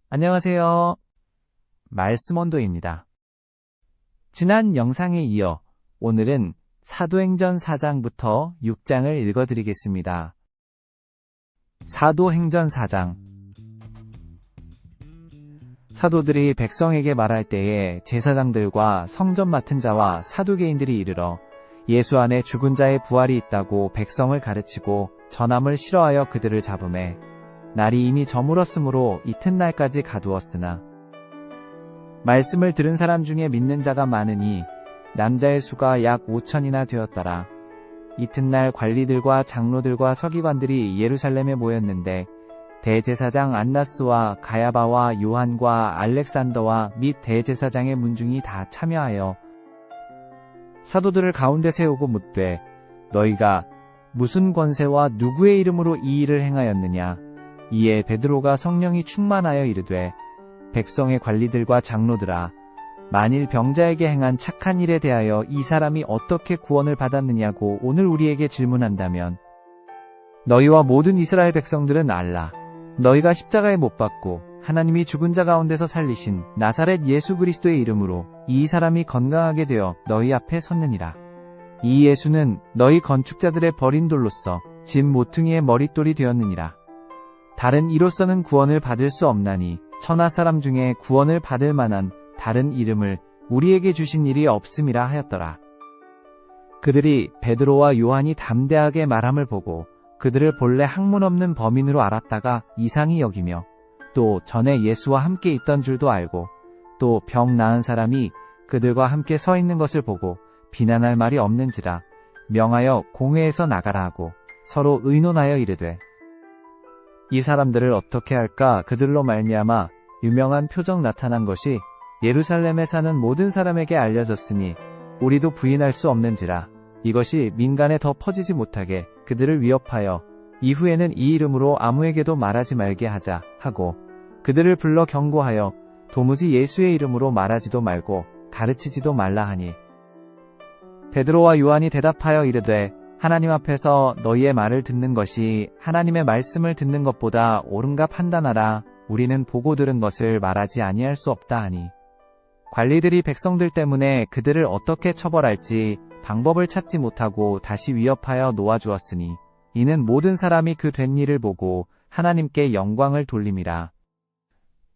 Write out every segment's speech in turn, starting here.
안녕하세요. 말씀 원도입니다. 지난 영상에 이어 오늘은 사도행전 4장부터 6장을 읽어드리겠습니다. 사도행전 4장. 사도들이 백성에게 말할 때에 제사장들과 성전 맡은 자와 사두개인들이 이르러 예수 안에 죽은 자의 부활이 있다고 백성을 가르치고 전함을 싫어하여 그들을 잡으매 날이 이미 저물었으므로 이튿날까지 가두었으나 말씀을 들은 사람 중에 믿는 자가 많으니 남자의 수가 약 5천이나 되었더라. 이튿날 관리들과 장로들과 서기관들이 예루살렘에 모였는데 대제사장 안나스와 가야바와 요한과 알렉산더와 및 대제사장의 문중이 다 참여하여 사도들을 가운데 세우고 묻되 너희가 무슨 권세와 누구의 이름으로 이 일을 행하였느냐. 이에 베드로가 성령이 충만하여 이르되 백성의 관리들과 장로들아 만일 병자에게 행한 착한 일에 대하여 이 사람이 어떻게 구원을 받았느냐고 오늘 우리에게 질문한다면 너희와 모든 이스라엘 백성들은 알라. 너희가 십자가에 못 박고 하나님이 죽은 자 가운데서 살리신 나사렛 예수 그리스도의 이름으로 이 사람이 건강하게 되어 너희 앞에 섰느니라. 이 예수는 너희 건축자들의 버린 돌로서 집 모퉁이의 머릿돌이 되었느니라. 다른 이로서는 구원을 받을 수 없나니 천하 사람 중에 구원을 받을 만한 다른 이름을 우리에게 주신 일이 없음이라 하였더라. 그들이 베드로와 요한이 담대하게 말함을 보고 그들을 본래 학문 없는 범인으로 알았다가 이상히 여기며 또 전에 예수와 함께 있던 줄도 알고 또 병 나은 사람이 그들과 함께 서 있는 것을 보고 비난할 말이 없는지라 명하여 공회에서 나가라 하고 서로 의논하여 이르되 이 사람들을 어떻게 할까. 그들로 말미암아 유명한 표적 나타난 것이 예루살렘에 사는 모든 사람에게 알려졌으니 우리도 부인할 수 없는지라. 이것이 민간에 더 퍼지지 못하게 그들을 위협하여 이후에는 이 이름으로 아무에게도 말하지 말게 하자 하고 그들을 불러 경고하여 도무지 예수의 이름으로 말하지도 말고 가르치지도 말라 하니 베드로와 요한이 대답하여 이르되 하나님 앞에서 너희의 말을 듣는 것이 하나님의 말씀을 듣는 것보다 옳은가 판단하라. 우리는 보고 들은 것을 말하지 아니할 수 없다 하니 관리들이 백성들 때문에 그들을 어떻게 처벌할지 방법을 찾지 못하고 다시 위협하여 놓아주었으니 이는 모든 사람이 그 된 일을 보고 하나님께 영광을 돌림이라.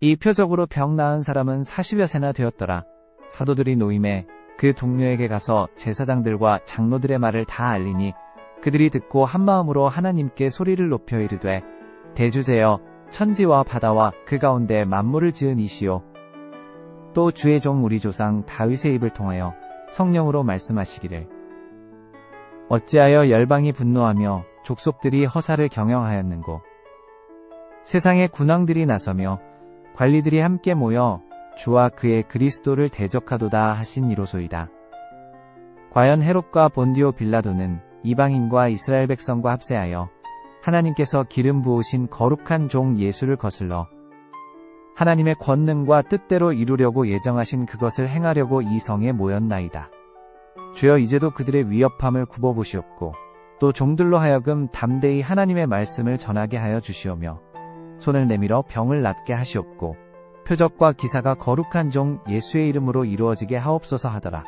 이 표적으로 병 나은 사람은 40여 세나 되었더라. 사도들이 노임에 그 동료에게 가서 제사장들과 장로들의 말을 다 알리니 그들이 듣고 한마음으로 하나님께 소리를 높여 이르되 대주제여 천지와 바다와 그 가운데 만물을 지은 이시요 또 주의 종 우리 조상 다윗의 입을 통하여 성령으로 말씀하시기를 어찌하여 열방이 분노하며 족속들이 허사를 경영하였는고 세상의 군왕들이 나서며 관리들이 함께 모여 주와 그의 그리스도를 대적하도다 하신 이로소이다. 과연 헤롯과 본디오 빌라도는 이방인과 이스라엘 백성과 합세하여 하나님께서 기름 부으신 거룩한 종 예수를 거슬러 하나님의 권능과 뜻대로 이루려고 예정하신 그것을 행하려고 이 성에 모였나이다. 주여 이제도 그들의 위협함을 굽어보시옵고 또 종들로 하여금 담대히 하나님의 말씀을 전하게 하여 주시오며 손을 내밀어 병을 낫게 하시옵고 표적과 기사가 거룩한 종 예수의 이름으로 이루어지게 하옵소서 하더라.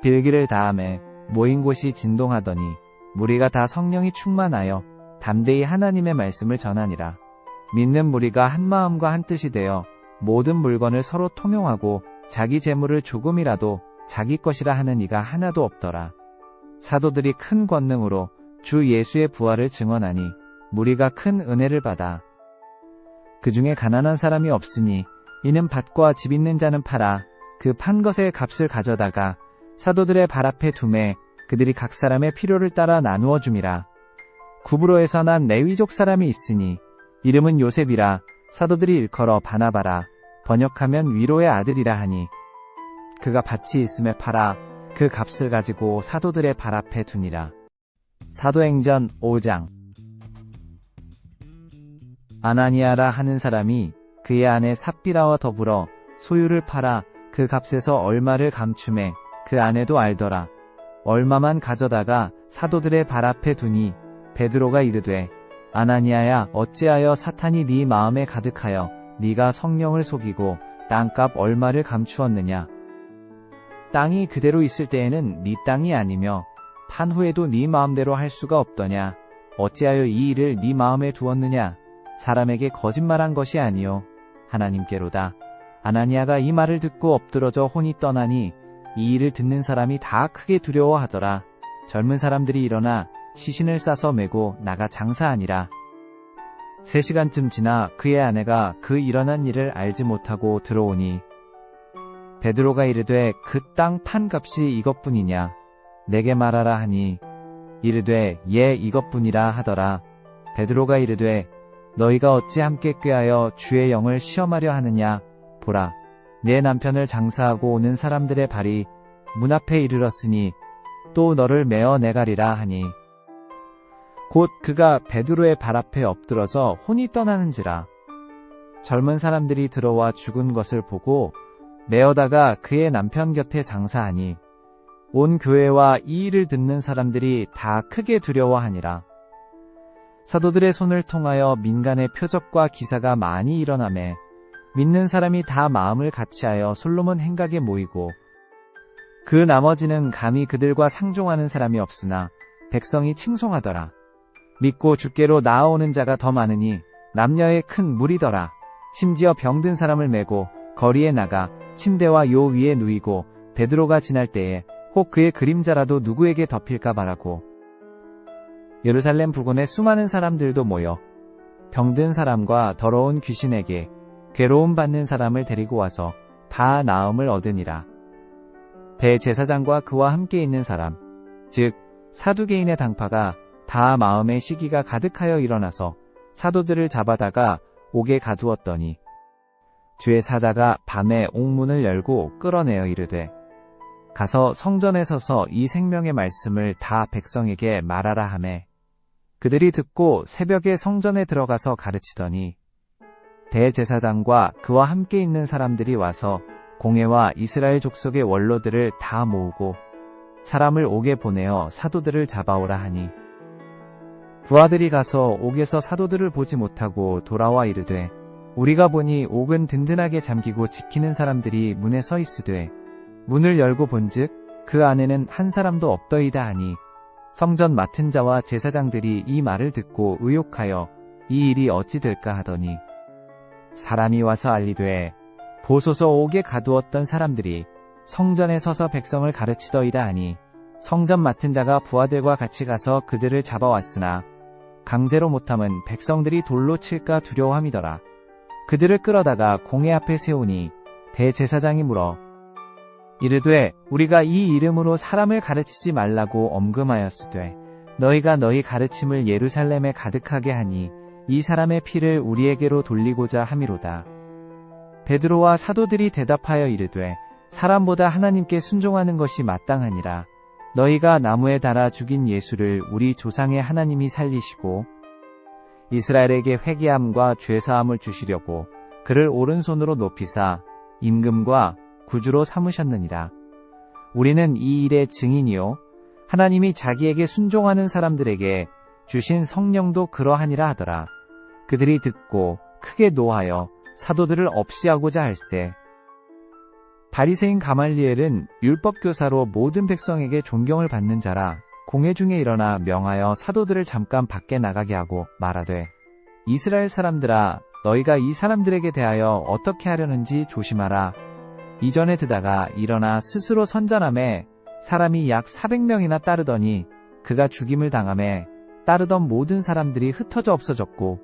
빌기를 다함에 모인 곳이 진동하더니 무리가 다 성령이 충만하여 담대히 하나님의 말씀을 전하니라. 믿는 무리가 한 마음과 한 뜻이 되어 모든 물건을 서로 통용하고 자기 재물을 조금이라도 자기 것이라 하는 이가 하나도 없더라. 사도들이 큰 권능으로 주 예수의 부활을 증언하니 무리가 큰 은혜를 받아 그 중에 가난한 사람이 없으니 이는 밭과 집 있는 자는 팔아 그 판 것의 값을 가져다가 사도들의 발 앞에 두매 그들이 각 사람의 필요를 따라 나누어 줌이라. 구브로에서 난 레위족 사람이 있으니 이름은 요셉이라. 사도들이 일컬어 바나바라 번역하면 위로의 아들이라 하니 그가 밭이 있음에 팔아 그 값을 가지고 사도들의 발 앞에 두니라. 사도행전 5장. 아나니아라 하는 사람이 그의 아내 삽비라와 더불어 소유를 팔아 그 값에서 얼마를 감춤해 그 아내도 알더라. 얼마만 가져다가 사도들의 발 앞에 두니 베드로가 이르되 아나니아야 어찌하여 사탄이 네 마음에 가득하여 네가 성령을 속이고 땅값 얼마를 감추었느냐. 땅이 그대로 있을 때에는 네 땅이 아니며 판 후에도 네 마음대로 할 수가 없더냐. 어찌하여 이 일을 네 마음에 두었느냐. 사람에게 거짓말한 것이 아니요 하나님께로다. 아나니아가 이 말을 듣고 엎드러져 혼이 떠나니 이 일을 듣는 사람이 다 크게 두려워하더라. 젊은 사람들이 일어나 시신을 싸서 메고 나가 장사하니라. 3시간쯤 지나 그의 아내가 그 일어난 일을 알지 못하고 들어오니 베드로가 이르되 그 땅 판값이 이것뿐이냐. 내게 말하라 하니 이르되 예 이것뿐이라 하더라. 베드로가 이르되 너희가 어찌 함께 꾀하여 주의 영을 시험하려 하느냐. 보라 내 남편을 장사하고 오는 사람들의 발이 문 앞에 이르렀으니 또 너를 메어 내가리라 하니 곧 그가 베드로의 발 앞에 엎드러져 혼이 떠나는지라. 젊은 사람들이 들어와 죽은 것을 보고 메어다가 그의 남편 곁에 장사하니 온 교회와 이 일을 듣는 사람들이 다 크게 두려워하니라. 사도들의 손을 통하여 민간의 표적과 기사가 많이 일어나매 믿는 사람이 다 마음을 같이하여 솔로몬 행각에 모이고 그 나머지는 감히 그들과 상종하는 사람이 없으나 백성이 칭송하더라. 믿고 주께로 나아오는 자가 더 많으니 남녀의 큰 무리더라. 심지어 병든 사람을 메고 거리에 나가 침대와 요 위에 누이고 베드로가 지날 때에 혹 그의 그림자라도 누구에게 덮일까 바라고. 예루살렘 부근에 수많은 사람들도 모여 병든 사람과 더러운 귀신에게 괴로움 받는 사람을 데리고 와서 다 나음을 얻으니라. 대제사장과 그와 함께 있는 사람, 즉 사두개인의 당파가 다 마음의 시기가 가득하여 일어나서 사도들을 잡아다가 옥에 가두었더니 주의 사자가 밤에 옥문을 열고 끌어내어 이르되 가서 성전에 서서 이 생명의 말씀을 다 백성에게 말하라 하매 그들이 듣고 새벽에 성전에 들어가서 가르치더니 대제사장과 그와 함께 있는 사람들이 와서 공회와 이스라엘 족속의 원로들을 다 모으고 사람을 옥에 보내어 사도들을 잡아오라 하니 부하들이 가서 옥에서 사도들을 보지 못하고 돌아와 이르되 우리가 보니 옥은 든든하게 잠기고 지키는 사람들이 문에 서 있으되 문을 열고 본즉 그 안에는 한 사람도 없더이다 하니 성전 맡은 자와 제사장들이 이 말을 듣고 의혹하여 이 일이 어찌 될까 하더니 사람이 와서 알리되 보소서 옥에 가두었던 사람들이 성전에 서서 백성을 가르치더이다 하니 성전 맡은 자가 부하들과 같이 가서 그들을 잡아왔으나 강제로 못함은 백성들이 돌로 칠까 두려워함이더라. 그들을 끌어다가 공회 앞에 세우니 대제사장이 물어 이르되 우리가 이 이름으로 사람을 가르치지 말라고 엄금하였으되 너희가 너희 가르침을 예루살렘에 가득하게 하니 이 사람의 피를 우리에게로 돌리고자 함이로다. 베드로와 사도들이 대답하여 이르되 사람보다 하나님께 순종하는 것이 마땅하니라. 너희가 나무에 달아 죽인 예수를 우리 조상의 하나님이 살리시고 이스라엘에게 회개함과 죄사함을 주시려고 그를 오른손으로 높이사 임금과 구주로 삼으셨느니라. 우리는 이 일의 증인이요 하나님이 자기에게 순종하는 사람들에게 주신 성령도 그러하니라 하더라. 그들이 듣고 크게 노하여 사도들을 없이하고자 할세. 바리새인 가말리엘은 율법교사로 모든 백성에게 존경을 받는 자라 공회 중에 일어나 명하여 사도들을 잠깐 밖에 나가게 하고 말하되 이스라엘 사람들아 너희가 이 사람들에게 대하여 어떻게 하려는지 조심하라. 이전에 드다가 일어나 스스로 선전하매 사람이 약 400명이나 따르더니 그가 죽임을 당하매 따르던 모든 사람들이 흩어져 없어졌고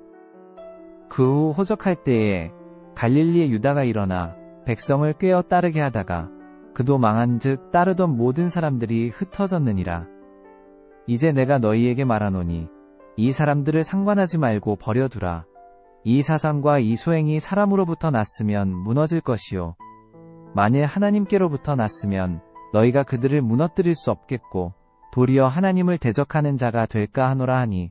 그 후 호적할 때에 갈릴리의 유다가 일어나 백성을 꿰어 따르게 하다가 그도 망한즉 따르던 모든 사람들이 흩어졌느니라. 이제 내가 너희에게 말하노니 이 사람들을 상관하지 말고 버려두라. 이 사상과 이 소행이 사람으로부터 났으면 무너질 것이요 만일 하나님께로부터 났으면 너희가 그들을 무너뜨릴 수 없겠고 도리어 하나님을 대적하는 자가 될까 하노라 하니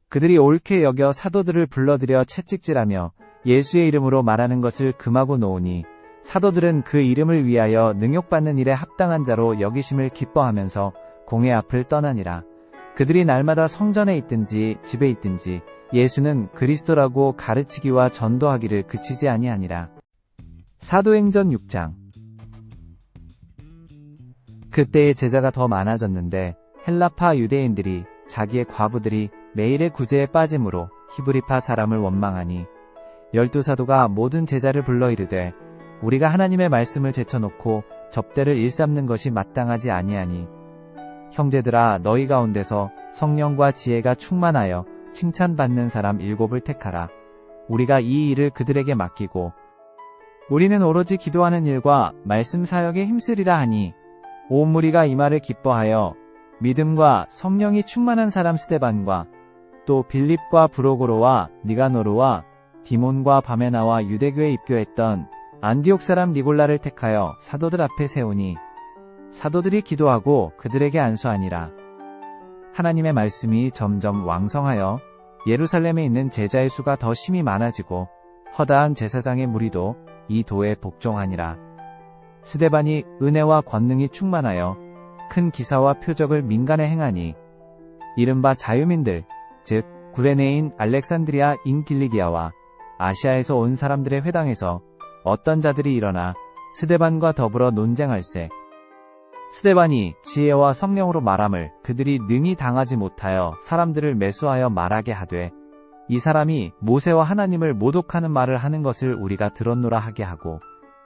그들이 옳게 여겨 사도들을 불러들여 채찍질하며 예수의 이름으로 말하는 것을 금하고 놓으니 사도들은 그 이름을 위하여 능욕받는 일에 합당한 자로 여기심을 기뻐하면서 공회 앞을 떠나니라. 그들이 날마다 성전에 있든지 집에 있든지 예수는 그리스도라고 가르치기와 전도하기를 그치지 아니하니라. 사도행전 6장. 그때의 제자가 더 많아졌는데 헬라파 유대인들이 자기의 과부들이 매일의 구제에 빠짐으로 히브리파 사람을 원망하니 12사도가 모든 제자를 불러 이르되 우리가 하나님의 말씀을 제쳐놓고 접대를 일삼는 것이 마땅하지 아니하니 형제들아 너희 가운데서 성령과 지혜가 충만하여 칭찬받는 사람 7을 택하라. 우리가 이 일을 그들에게 맡기고 우리는 오로지 기도하는 일과 말씀 사역에 힘쓰리라 하니 온 무리가 이 말을 기뻐하여 믿음과 성령이 충만한 사람 스데반과 또 빌립과 브로고로와 니가노르와 디몬과 바메나와 유대교에 입교했던 안디옥 사람 니골라를 택하여 사도들 앞에 세우니 사도들이 기도하고 그들에게 안수하니라. 하나님의 말씀이 점점 왕성하여 예루살렘에 있는 제자의 수가 더 심히 많아지고 허다한 제사장의 무리도 이 도에 복종하니라. 스데반이 은혜와 권능이 충만하여 큰 기사와 표적을 민간에 행하니 이른바 자유민들 즉 구레네인 알렉산드리아 인길리기아와 아시아에서 온 사람들의 회당에서 어떤 자들이 일어나 스데반과 더불어 논쟁할세. 스데반이 지혜와 성령으로 말함을 그들이 능히 당하지 못하여 사람들을 매수하여 말하게 하되 이 사람이 모세와 하나님을 모독하는 말을 하는 것을 우리가 들었노라 하게 하고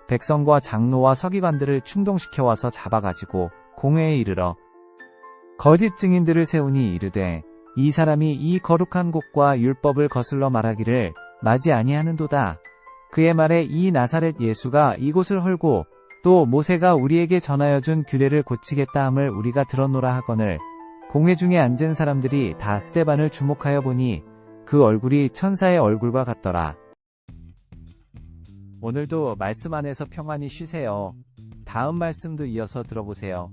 백성과 장로와 서기관들을 충동시켜 와서 잡아가지고 공회에 이르러 거짓 증인들을 세우니 이르되 이 사람이 이 거룩한 곳과 율법을 거슬러 말하기를 마지 아니하는도다. 그의 말에 이 나사렛 예수가 이곳을 헐고 또 모세가 우리에게 전하여 준 규례를 고치겠다 함을 우리가 들었노라 하거늘 공회 중에 앉은 사람들이 다 스데반을 주목하여 보니 그 얼굴이 천사의 얼굴과 같더라. 오늘도 말씀 안에서 평안히 쉬세요. 다음 말씀도 이어서 들어보세요.